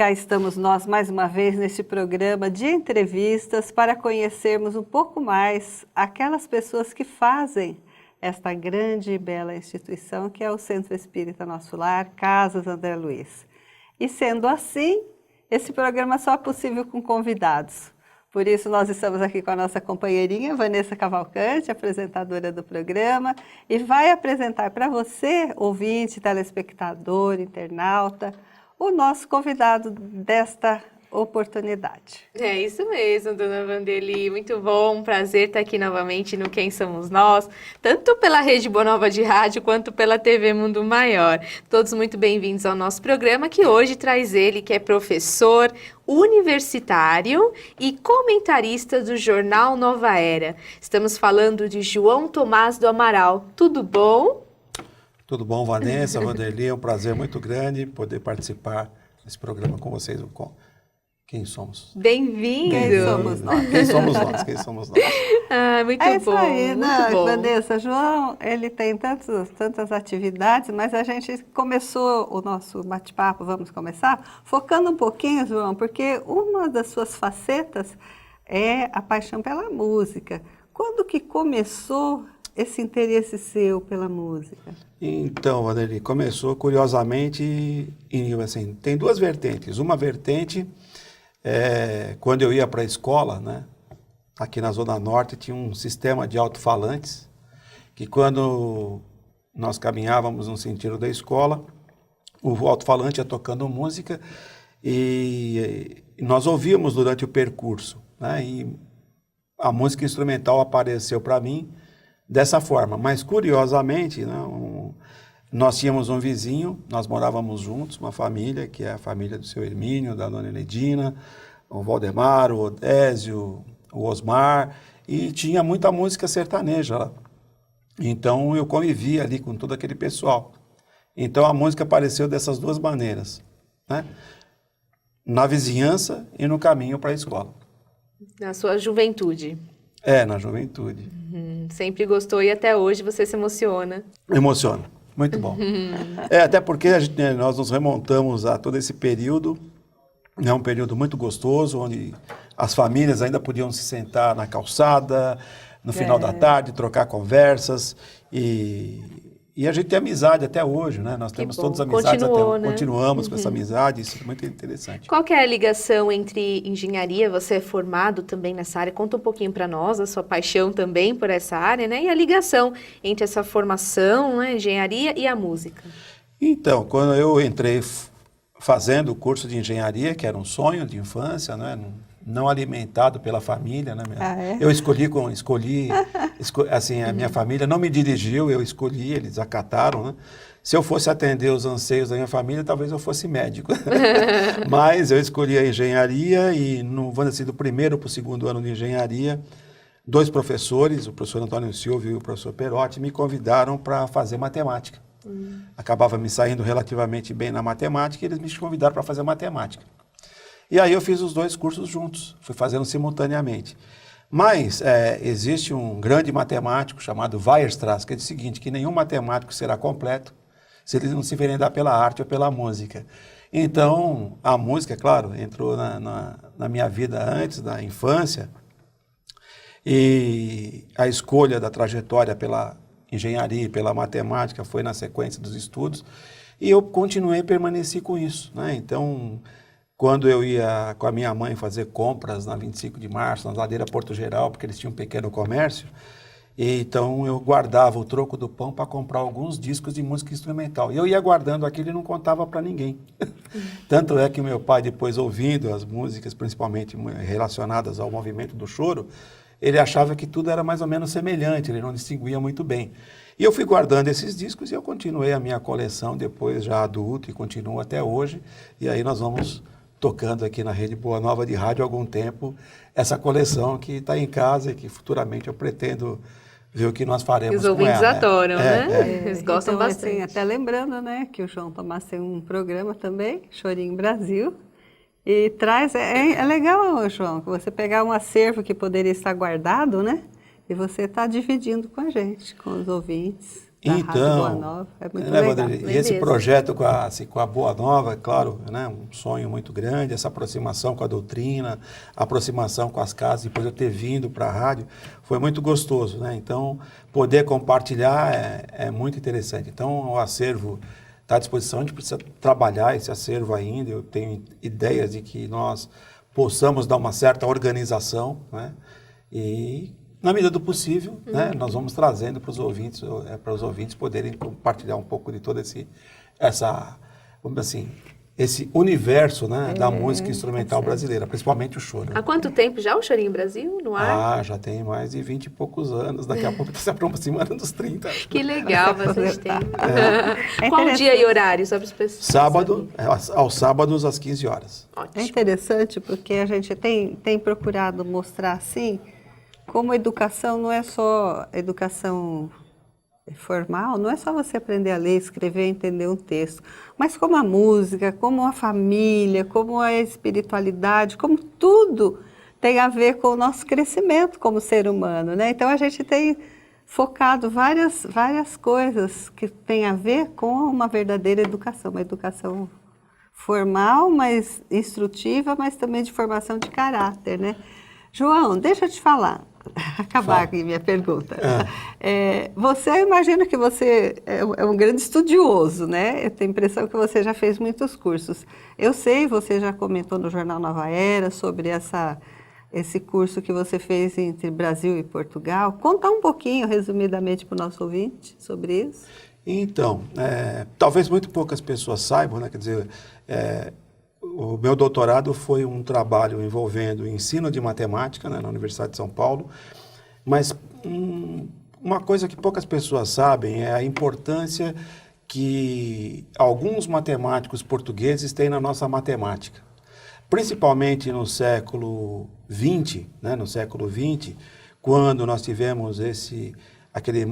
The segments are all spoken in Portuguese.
Cá estamos nós mais uma vez neste programa de entrevistas para conhecermos um pouco mais aquelas pessoas que fazem esta grande e bela instituição que é o Centro Espírita Nosso Lar, Casas André Luiz. E sendo assim, esse programa só é possível com convidados. Por isso nós estamos aqui com a nossa companheirinha Vanessa Cavalcante, apresentadora do programa, e vai apresentar para você, ouvinte, telespectador, internauta, o nosso convidado desta oportunidade. É isso mesmo, dona Vandeli, muito bom, prazer estar aqui novamente no Quem Somos Nós, tanto pela Rede Boa Nova de Rádio quanto pela TV Mundo Maior. Todos muito bem-vindos ao nosso programa, que hoje traz ele, que é professor universitário e comentarista do jornal Nova Era. Estamos falando de João Tomás do Amaral. Tudo bom? Tudo bom, Vanessa, Vanderlei, é um prazer muito grande poder participar desse programa com vocês. Quem somos? Bem-vindo! Quem somos nós? Quem somos nós? Quem somos nós? Ah, muito é bom, isso aí, muito né, bom. Vanessa? João, ele tem tantas atividades, mas a gente começou o nosso bate-papo, vamos começar, focando um pouquinho, João, porque uma das suas facetas é a paixão pela música. Quando que começou esse interesse seu pela música? Então, Vanderlei, começou curiosamente, assim, tem duas vertentes. Uma vertente quando eu ia para a escola, né? Aqui na Zona Norte tinha um sistema de alto-falantes que quando nós caminhávamos no sentido da escola, o alto-falante ia tocando música e nós ouvíamos durante o percurso, né? E a música instrumental apareceu para mim dessa forma, mas curiosamente, né, nós tínhamos um vizinho, nós morávamos juntos, uma família, que é a família do seu Hermínio, da dona Enedina, o Valdemar, o Odésio, o Osmar, e tinha muita música sertaneja lá. Então eu convivia ali com todo aquele pessoal. Então a música apareceu dessas duas maneiras, né? Na vizinhança e no caminho para a escola. Na sua juventude. Na juventude. Sempre gostou e até hoje você se emociona. Emociona, muito bom. Até porque nós nos remontamos a todo esse período, é um período muito gostoso, onde as famílias ainda podiam se sentar na calçada, no final da tarde, trocar conversas, e a gente tem amizade até hoje, né? Nós temos todas amizades, continuamos com essa amizade, isso é muito interessante. Qual que é a ligação entre engenharia, você é formado também nessa área, conta um pouquinho para nós, a sua paixão também por essa área, né? E a ligação entre essa formação, né, engenharia e a música. Então, quando eu entrei fazendo o curso de engenharia, que era um sonho de infância, né? Não alimentado pela família, né? Eu escolhi, assim, a minha família não me dirigiu, eu escolhi, eles acataram, né? Se eu fosse atender os anseios da minha família, talvez eu fosse médico. Mas eu escolhi a engenharia e, vamos dizer, do primeiro para o segundo ano de engenharia, dois professores, o professor Antônio Silva e o professor Perotti, me convidaram para fazer matemática. Acabava me saindo relativamente bem na matemática e eles me convidaram para fazer matemática. E aí eu fiz os dois cursos juntos, fui fazendo simultaneamente. Mas existe um grande matemático chamado Weierstrass, que diz o seguinte, que nenhum matemático será completo se ele não se enveredar pela arte ou pela música. Então, a música, claro, entrou na minha vida antes, da infância, e a escolha da trajetória pela engenharia e pela matemática foi na sequência dos estudos, e eu continuei, permaneci com isso, né? Então, quando eu ia com a minha mãe fazer compras na 25 de março, na Ladeira Porto Geral, porque eles tinham um pequeno comércio, e então eu guardava o troco do pão para comprar alguns discos de música instrumental. E eu ia guardando aquilo e não contava para ninguém. Tanto é que meu pai, depois ouvindo as músicas, principalmente relacionadas ao movimento do choro, ele achava que tudo era mais ou menos semelhante, ele não distinguia muito bem. E eu fui guardando esses discos e eu continuei a minha coleção depois já adulto e continuo até hoje. E aí nós vamos tocando aqui na Rede Boa Nova de Rádio há algum tempo, essa coleção que está em casa e que futuramente eu pretendo ver o que nós faremos com ela. Os ouvintes adoram, né? Eles gostam então, bastante. Assim, até lembrando, né, que o João Tomás tem um programa também, Chorinho Brasil, e traz, é legal, João, que você pegar um acervo que poderia estar guardado, né, e você está dividindo com a gente, com os ouvintes. da Rádio Boa Então, Nova. É muito né, legal. Vanderlei, Foi esse mesmo. projeto com a Boa Nova, é claro, né, um sonho muito grande, essa aproximação com a doutrina, aproximação com as casas, depois eu ter vindo para a rádio, foi muito gostoso, né? Então, poder compartilhar é muito interessante. Então, o acervo está à disposição, a gente precisa trabalhar esse acervo ainda, eu tenho ideias de que nós possamos dar uma certa organização, né? E na medida do possível, né, nós vamos trazendo para os ouvintes poderem compartilhar um pouco de todo vamos dizer assim, esse universo, né, da música instrumental brasileira, principalmente o choro. Há quanto tempo já o Chorinho Brasil no ar? Já tem mais de 20 e poucos anos, daqui a pouco está se aproximando dos 30. Que legal, bastante tempo. É Qual interessante. dia e horário, só para as pessoas? Sábado, aos sábados às 15 horas. É Ótimo. interessante porque a gente tem procurado mostrar assim como a educação não é só educação formal, não é só você aprender a ler, escrever, entender um texto, mas como a música, como a família, como a espiritualidade, como tudo tem a ver com o nosso crescimento como ser humano, né? Então a gente tem focado várias coisas que têm a ver com uma verdadeira educação, uma educação formal, mas instrutiva, mas também de formação de caráter, né? João, deixa eu te falar, acabar aqui minha pergunta. Eu imagino que você é um grande estudioso, né? Eu tenho a impressão que você já fez muitos cursos. Eu sei, você já comentou no Jornal Nova Era sobre esse curso que você fez entre Brasil e Portugal. Conta um pouquinho, resumidamente, para o nosso ouvinte sobre isso. Então, talvez muito poucas pessoas saibam, né? Quer dizer, o meu doutorado foi um trabalho envolvendo ensino de matemática, né, na Universidade de São Paulo, mas uma coisa que poucas pessoas sabem é a importância que alguns matemáticos portugueses têm na nossa matemática. Principalmente no século XX, né, quando nós tivemos aquele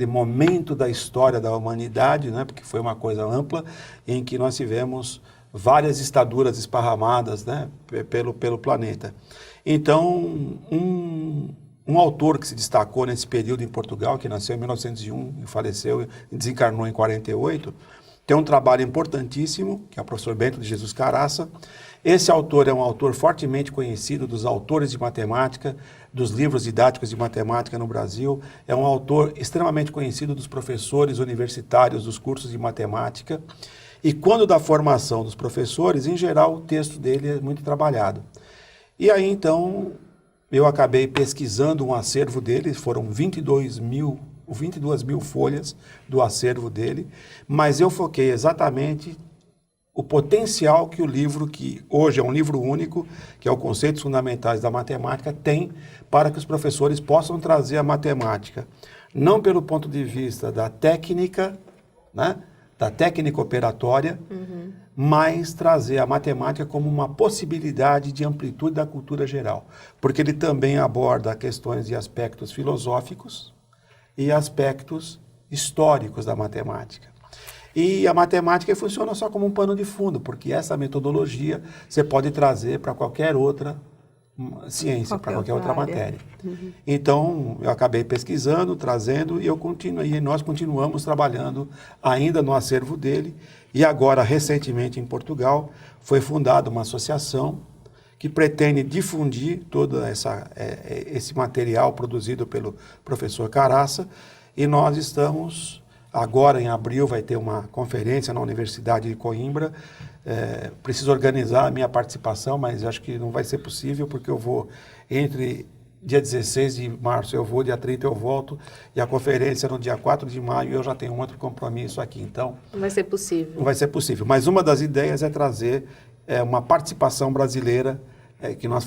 momento da história da humanidade, né, porque foi uma coisa ampla, em que nós tivemos várias ditaduras esparramadas, né, pelo planeta. Então, um autor que se destacou nesse período em Portugal, que nasceu em 1901 e faleceu e desencarnou em 48, tem um trabalho importantíssimo, que é o professor Bento de Jesus Caraça. Esse autor é um autor fortemente conhecido dos autores de matemática, dos livros didáticos de matemática no Brasil. É um autor extremamente conhecido dos professores universitários dos cursos de matemática. E quando da formação dos professores, em geral, o texto dele é muito trabalhado. E aí, então, eu acabei pesquisando um acervo dele, foram 22 mil folhas do acervo dele, mas eu foquei exatamente o potencial que o livro, que hoje é um livro único, que é o Conceitos Fundamentais da Matemática, tem para que os professores possam trazer a matemática, não pelo ponto de vista da técnica, né? Da técnica operatória, mas trazer a matemática como uma possibilidade de amplitude da cultura geral. Porque ele também aborda questões de aspectos filosóficos e aspectos históricos da matemática. E a matemática funciona só como um pano de fundo, porque essa metodologia você pode trazer para qualquer outra ciência, para qualquer outra matéria. Então, eu acabei pesquisando, trazendo, e nós continuamos trabalhando ainda no acervo dele. E agora, recentemente, em Portugal, foi fundada uma associação que pretende difundir todo esse material produzido pelo professor Caraça. E nós estamos, agora em abril, vai ter uma conferência na Universidade de Coimbra. Preciso organizar a minha participação, mas acho que não vai ser possível, porque eu vou entre dia 16 de março, eu vou, dia 30 eu volto, e a conferência no dia 4 de maio, eu já tenho um outro compromisso aqui, então... Não vai ser possível. Não vai ser possível, mas uma das ideias é trazer uma participação brasileira, que nós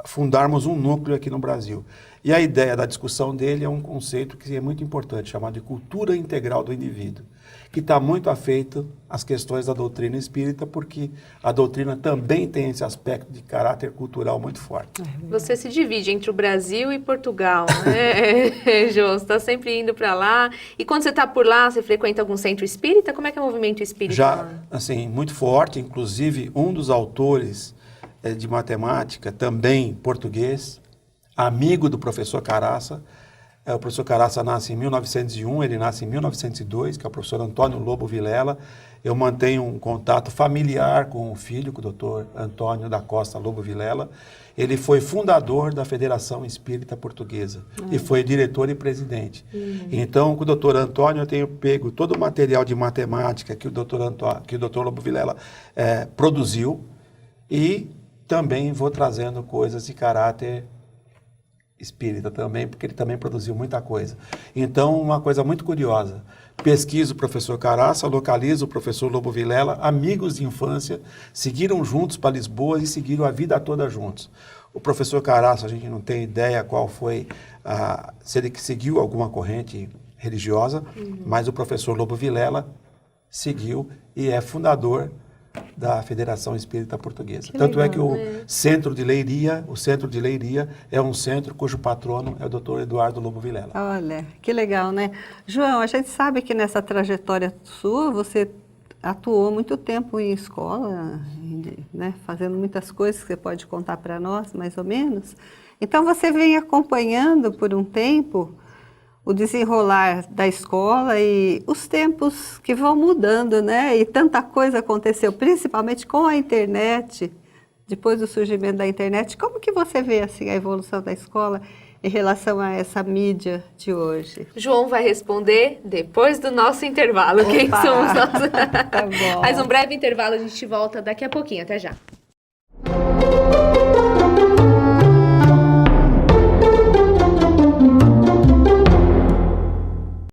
fundarmos um núcleo aqui no Brasil. E a ideia da discussão dele é um conceito que é muito importante, chamado de cultura integral do indivíduo, que está muito afeito às questões da doutrina espírita, porque a doutrina também tem esse aspecto de caráter cultural muito forte. Você se divide entre o Brasil e Portugal, né, Jô? Você está sempre indo para lá. E quando você está por lá, você frequenta algum centro espírita? Como é que é o movimento espírita Já, lá? assim, muito forte. Inclusive, um dos autores de matemática, também português, amigo do professor Caraça, O professor Caraça nasce em 1901, ele nasce em 1902, que é o professor Antônio Lobo Vilela. Eu mantenho um contato familiar com o filho, com o doutor Antônio da Costa Lobo Vilela. Ele foi fundador da Federação Espírita Portuguesa e foi diretor e presidente. Então, com o doutor Antônio, eu tenho pego todo o material de matemática que o doutor Lobo Vilela produziu e também vou trazendo coisas de caráter espírita também, porque ele também produziu muita coisa. Então, uma coisa muito curiosa, pesquiso o professor Caraça, localizo o professor Lobo Vilela, amigos de infância, seguiram juntos para Lisboa e seguiram a vida toda juntos. O professor Caraça, a gente não tem ideia qual foi, se ele seguiu alguma corrente religiosa, mas o professor Lobo Vilela seguiu e é fundador da Federação Espírita Portuguesa. Tanto é que o Centro de Leiria é um centro cujo patrono é o Dr. Eduardo Lobo Vilela. Olha, que legal, né? João, a gente sabe que nessa trajetória sua, você atuou muito tempo em escola, né? Fazendo muitas coisas que você pode contar para nós, mais ou menos. Então, você vem acompanhando por um tempo o desenrolar da escola e os tempos que vão mudando, né? E tanta coisa aconteceu, principalmente com a internet, depois do surgimento da internet. Como que você vê assim, a evolução da escola em relação a essa mídia de hoje? João vai responder depois do nosso intervalo. Opa! Quem somos nós? Tá bom. Mais um breve intervalo, a gente volta daqui a pouquinho. Até já.